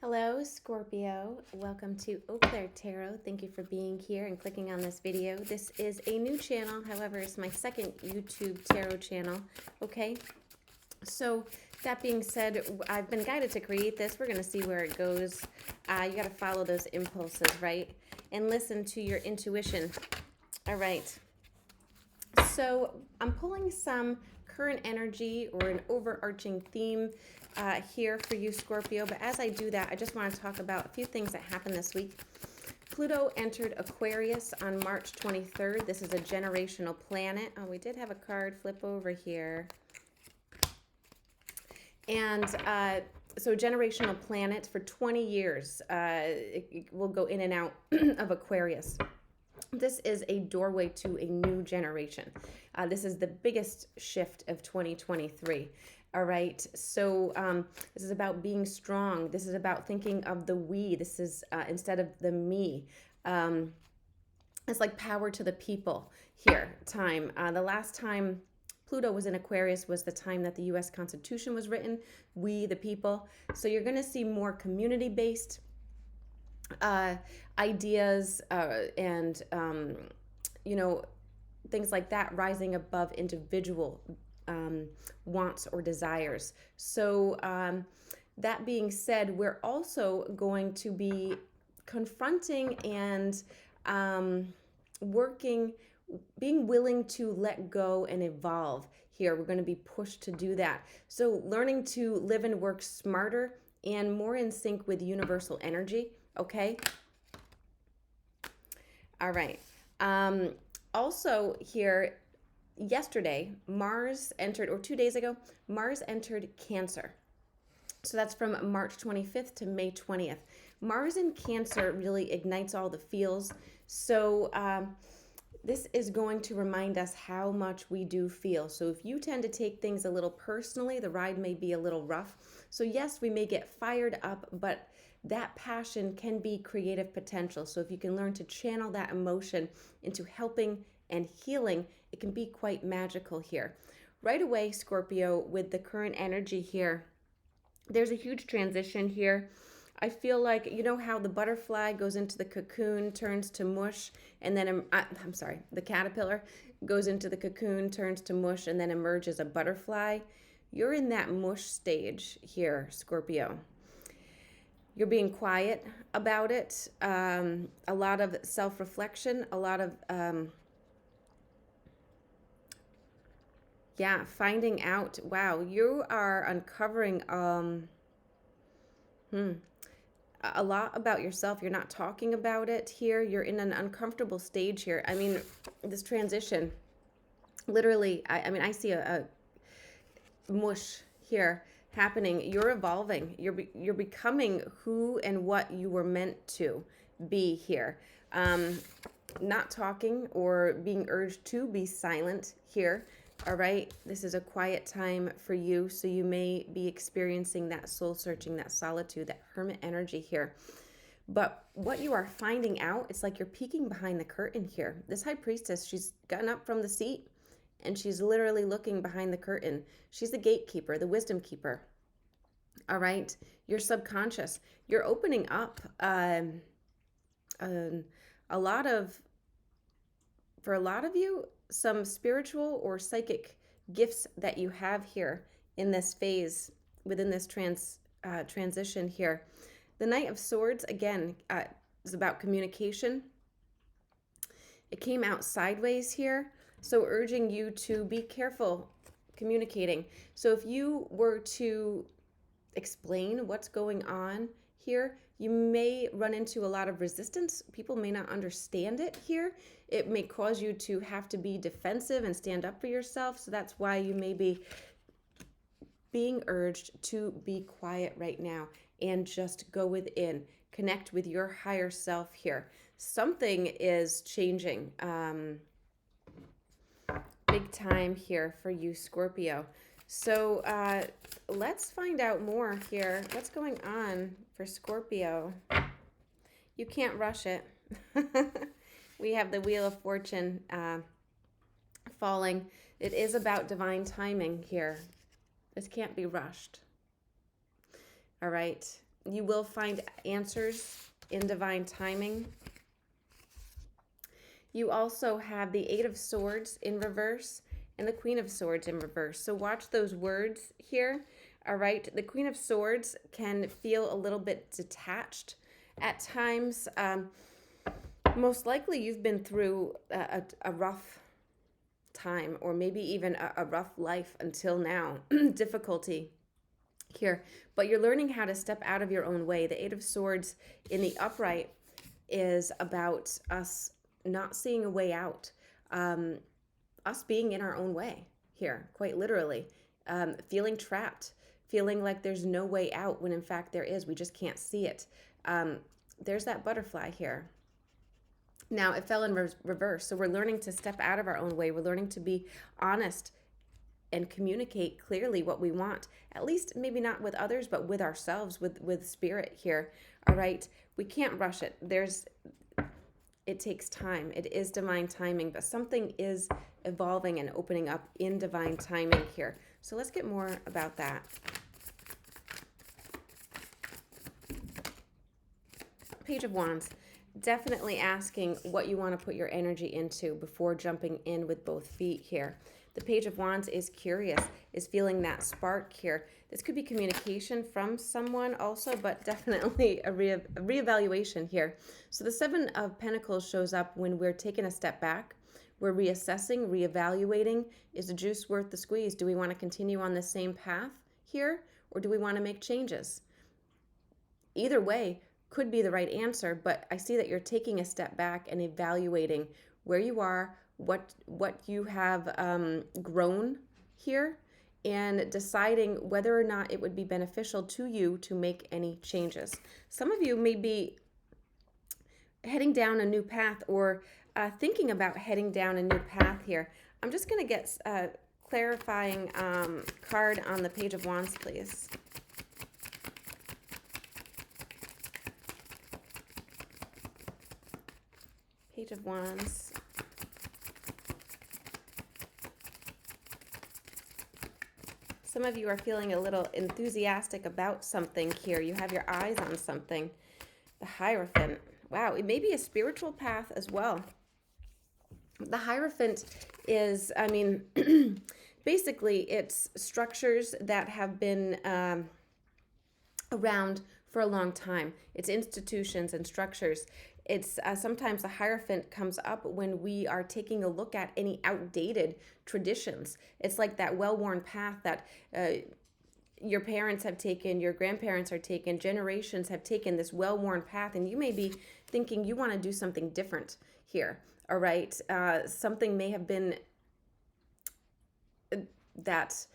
Hello, Scorpio. Welcome to Eau Claire Tarot. Thank you for being here and clicking on this video. This is a new channel. However, it's my second YouTube tarot channel. Okay, so that being said, I've been guided to create this. We're going to see where it goes. You got to follow those impulses, right? And listen to your intuition. All right. So I'm pulling some current energy or an overarching theme here for you, Scorpio. But as I do that, I just want to talk about a few things that happened this week. Pluto entered Aquarius on March 23rd. This is a generational planet. Oh, we did have a card flip over here. And so generational planet for 20 years. It will go in and out of Aquarius. This is a doorway to a new generation. This is the biggest shift of 2023. All right. So this is about being strong. This is about thinking of the we. This is instead of the me. It's like power to the people here time. The last time Pluto was in Aquarius was the time that the U.S. Constitution was written. We, the people. So you're going to see more community-based ideas and things like that rising above individual wants or desires. So that being said, we're also going to be confronting and being willing to let go and evolve here. We're going to be pushed to do that. So learning to live and work smarter and more in sync with universal energy. Okay. All right. Also here, yesterday, Mars entered, or 2 days ago, Mars entered Cancer. So that's from March 25th to May 20th. Mars in Cancer really ignites all the feels. So this is going to remind us how much we do feel. So if you tend to take things a little personally, the ride may be a little rough. So yes, we may get fired up, but that passion can be creative potential. So if you can learn to channel that emotion into helping and healing, it can be quite magical here. Right away, Scorpio, with the current energy here, there's a huge transition here. I feel like, you know how the butterfly goes into the cocoon, turns to mush, and then, the caterpillar goes into the cocoon, turns to mush, and then emerges a butterfly? You're in that mush stage here, Scorpio. You're being quiet about it, a lot of self-reflection, a lot of, finding out, wow, you are uncovering a lot about yourself. You're not talking about it here. You're in an uncomfortable stage here. I mean, this transition, literally, I see a mush here happening. You're evolving. You're becoming who and what you were meant to be here. Not talking or being urged to be silent here. All right. This is a quiet time for you. So you may be experiencing that soul searching, that solitude, that hermit energy here. But what you are finding out, it's like you're peeking behind the curtain here. This high priestess, she's gotten up from the seat and she's literally looking behind the curtain. She's the gatekeeper, the wisdom keeper. All right. Your subconscious. You're opening up for a lot of you, some spiritual or psychic gifts that you have here in this phase, within this transition here. The Knight of Swords, again, is about communication. It came out sideways here, so urging you to be careful communicating. So if you were to explain what's going on here, you may run into a lot of resistance. People may not understand it here. It may cause you to have to be defensive and stand up for yourself. So that's why you may be being urged to be quiet right now and just go within. Connect with your higher self here. Something is changing big time here for you, Scorpio. So let's find out more here. What's going on for Scorpio? You can't rush it. We have the Wheel of Fortune falling. It is about divine timing here. This can't be rushed. All right. You will find answers in divine timing. You also have the Eight of Swords in reverse and the Queen of Swords in reverse. So watch those words here. All right. The Queen of Swords can feel a little bit detached at times. Most likely you've been through a rough time, or maybe even a rough life until now. Difficulty here. But you're learning how to step out of your own way. The Eight of Swords in the upright is about us not seeing a way out, us being in our own way here, quite literally, feeling trapped, feeling like there's no way out when in fact there is. We just can't see it. There's that butterfly here. Now it fell in reverse. So we're learning to step out of our own way. We're learning to be honest and communicate clearly what we want, at least maybe not with others, but with ourselves, with spirit here. All right. We can't rush it. It takes time. It is divine timing, but something is evolving and opening up in divine timing here. So let's get more about that. Page of Wands. Definitely asking what you want to put your energy into before jumping in with both feet here. The Page of Wands is curious, is feeling that spark here. This could be communication from someone also, but definitely a reevaluation here. So the Seven of Pentacles shows up when we're taking a step back. We're reassessing, reevaluating. Is the juice worth the squeeze? Do we want to continue on the same path here, or do we want to make changes? Either way could be the right answer, but I see that you're taking a step back and evaluating where you are, what you have grown here, and deciding whether or not it would be beneficial to you to make any changes. Some of you may be heading down a new path, or thinking about heading down a new path here. I'm just going to get a clarifying card on the Page of Wands, please. Page of Wands. Some of you are feeling a little enthusiastic about something here. You have your eyes on something. The Hierophant. Wow, it may be a spiritual path as well. The Hierophant is, I mean, basically it's structures that have been around for a long time. It's institutions and structures. It's sometimes the Hierophant comes up when we are taking a look at any outdated traditions. It's like that well-worn path that your parents have taken, your grandparents are taken, generations have taken this well-worn path, and you may be thinking you want to do something different here. All right, something may have been that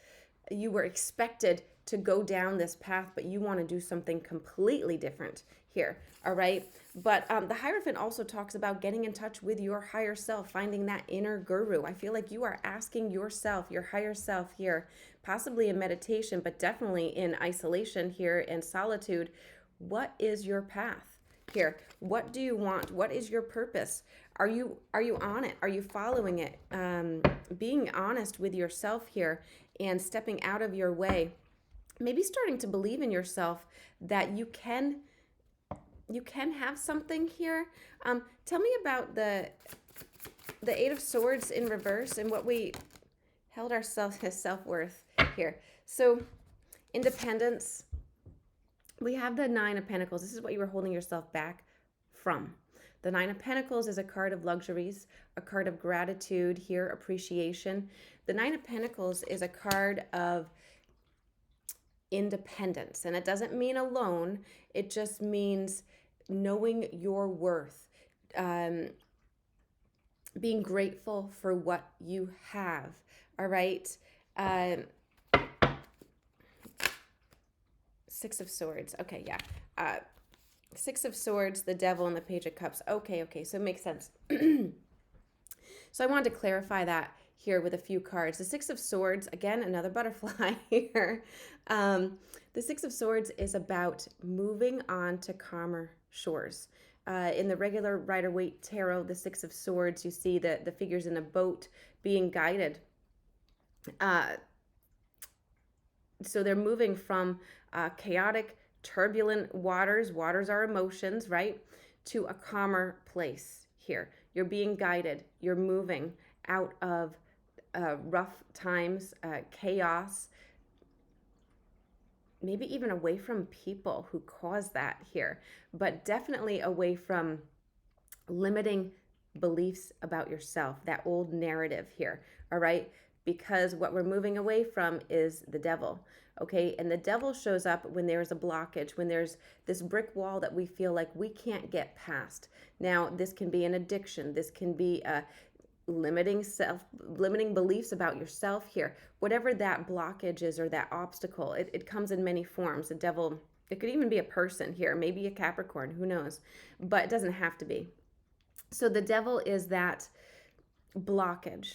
you were expected to go down this path, but you want to do something completely different here. All right. But the Hierophant also talks about getting in touch with your higher self, finding that inner guru. I feel like you are asking yourself, your higher self here, possibly in meditation, but definitely in isolation here and solitude. What is your path here? What do you want? What is your purpose? Are you on it? Are you following it? Being honest with yourself here and stepping out of your way. Maybe starting to believe in yourself that you can have something here. Tell me about the Eight of Swords in reverse and what we held ourselves as self-worth here. So independence. We have the Nine of Pentacles. This is what you were holding yourself back from. The Nine of Pentacles is a card of luxuries, a card of gratitude here, appreciation. The Nine of Pentacles is a card of independence, and it doesn't mean alone. It just means knowing your worth, being grateful for what you have. All right. Six of Swords. Okay, yeah. Six of Swords, the Devil, and the Page of Cups. Okay, so it makes sense. So I wanted to clarify that here with a few cards. The Six of Swords, again, another butterfly here. The Six of Swords is about moving on to calmer shores. In the regular Rider-Waite Tarot, the Six of Swords, you see the figures in a boat being guided. So they're moving from chaotic turbulent waters, waters are emotions, right? To a calmer place here. You're being guided. You're moving out of rough times, chaos, maybe even away from people who cause that here, but definitely away from limiting beliefs about yourself, that old narrative here, all right? Because what we're moving away from is the devil, okay? And the devil shows up when there's a blockage, when there's this brick wall that we feel like we can't get past. Now, this can be an addiction. This can be a limiting beliefs about yourself here. Whatever that blockage is or that obstacle, it comes in many forms. The devil, it could even be a person here, maybe a Capricorn, who knows? But it doesn't have to be. So the devil is that blockage.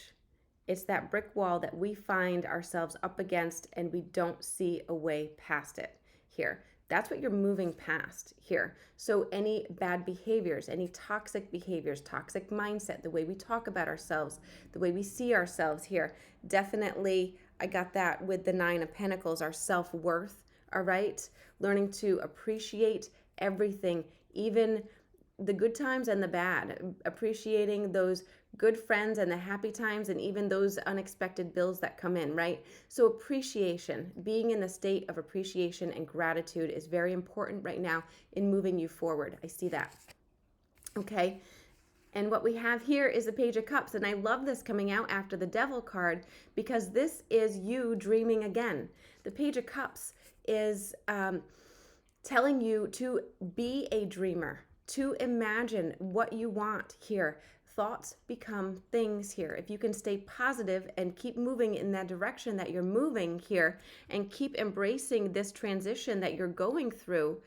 It's that brick wall that we find ourselves up against and we don't see a way past it here. That's what you're moving past here. So any bad behaviors, any toxic behaviors, toxic mindset, the way we talk about ourselves, the way we see ourselves here, definitely I got that with the 9 of Pentacles, our self-worth, all right? Learning to appreciate everything, even the good times and the bad, appreciating those good friends and the happy times and even those unexpected bills that come in, right? So appreciation, being in the state of appreciation and gratitude is very important right now in moving you forward. I see that. Okay. And what we have here is the Page of Cups. And I love this coming out after the Devil card because this is you dreaming again. The Page of Cups is telling you to be a dreamer, to imagine what you want here. Thoughts become things here. If you can stay positive and keep moving in that direction that you're moving here and keep embracing this transition that you're going through,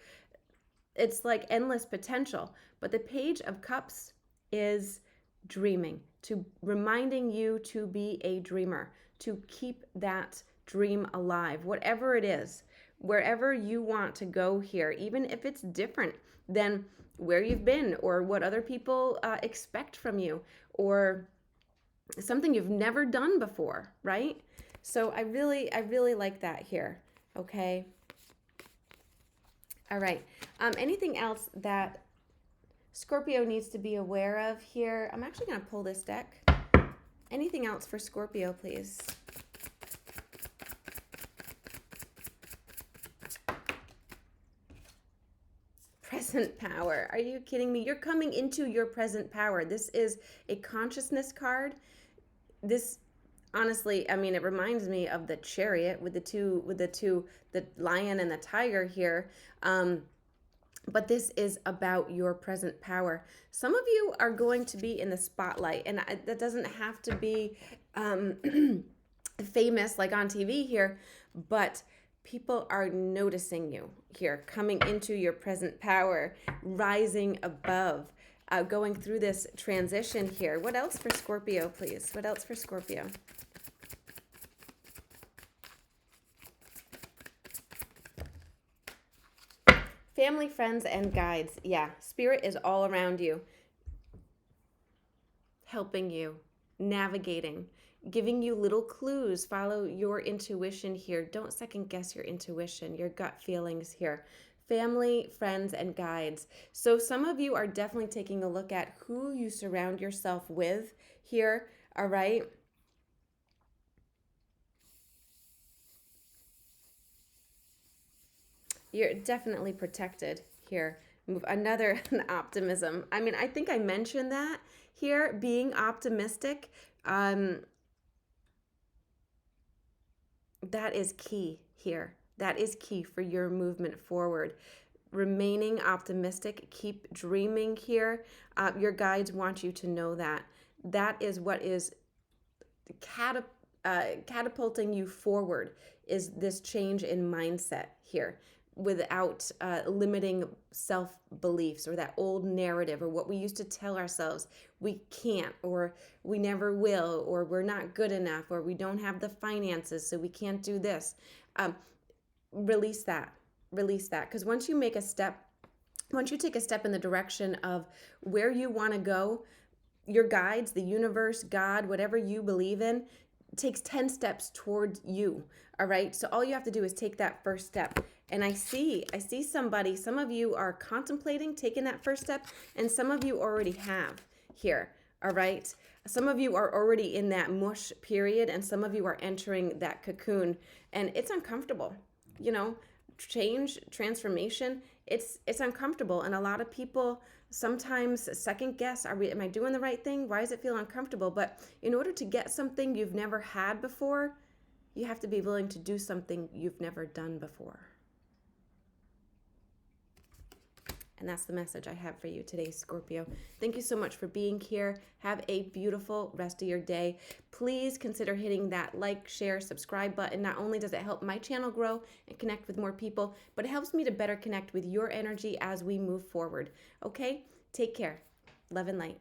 it's like endless potential. But the Page of Cups is dreaming, to reminding you to be a dreamer, to keep that dream alive, whatever it is, wherever you want to go here, even if it's different than where you've been or what other people expect from you or something you've never done before, right? So I really like that here, okay? All right. Anything else that Scorpio needs to be aware of here? I'm actually going to pull this deck. Anything else for Scorpio, please? Present power. Are you kidding me? You're coming into your present power. This is a consciousness card. This, honestly, I mean, it reminds me of the Chariot with the lion and the tiger here. But this is about your present power. Some of you are going to be in the spotlight, and that doesn't have to be famous like on TV here, but people are noticing you here, coming into your present power, rising above, going through this transition here. What else for Scorpio, please? What else for Scorpio? Family, friends, and guides. Yeah, spirit is all around you, helping you, navigating, giving you little clues. Follow your intuition here. Don't second guess your intuition, your gut feelings here. Family, friends, and guides. So some of you are definitely taking a look at who you surround yourself with here, all right? You're definitely protected here. Another optimism. I mean, I think I mentioned that here, being optimistic. That is key here. That is key for your movement forward. Remaining optimistic, keep dreaming here. Your guides want you to know that. That is what is catapulting you forward, is this change in mindset here, without limiting self-beliefs or that old narrative or what we used to tell ourselves we can't, or we never will, or we're not good enough, or we don't have the finances so we can't do this. Release that, because once you take a step in the direction of where you want to go, your guides, the universe, God, whatever you believe in, takes 10 steps towards you. All right. So all you have to do is take that first step. And I see somebody, some of you are contemplating taking that first step, and some of you already have here. All right. Some of you are already in that mush period, and some of you are entering that cocoon, and it's uncomfortable. You know, change, transformation, it's uncomfortable. And a lot of people sometimes second guess, am I doing the right thing? Why does it feel uncomfortable? But in order to get something you've never had before, you have to be willing to do something you've never done before. And that's the message I have for you today, Scorpio. Thank you so much for being here. Have a beautiful rest of your day. Please consider hitting that like, share, subscribe button. Not only does it help my channel grow and connect with more people, but it helps me to better connect with your energy as we move forward. Okay? Take care. Love and light.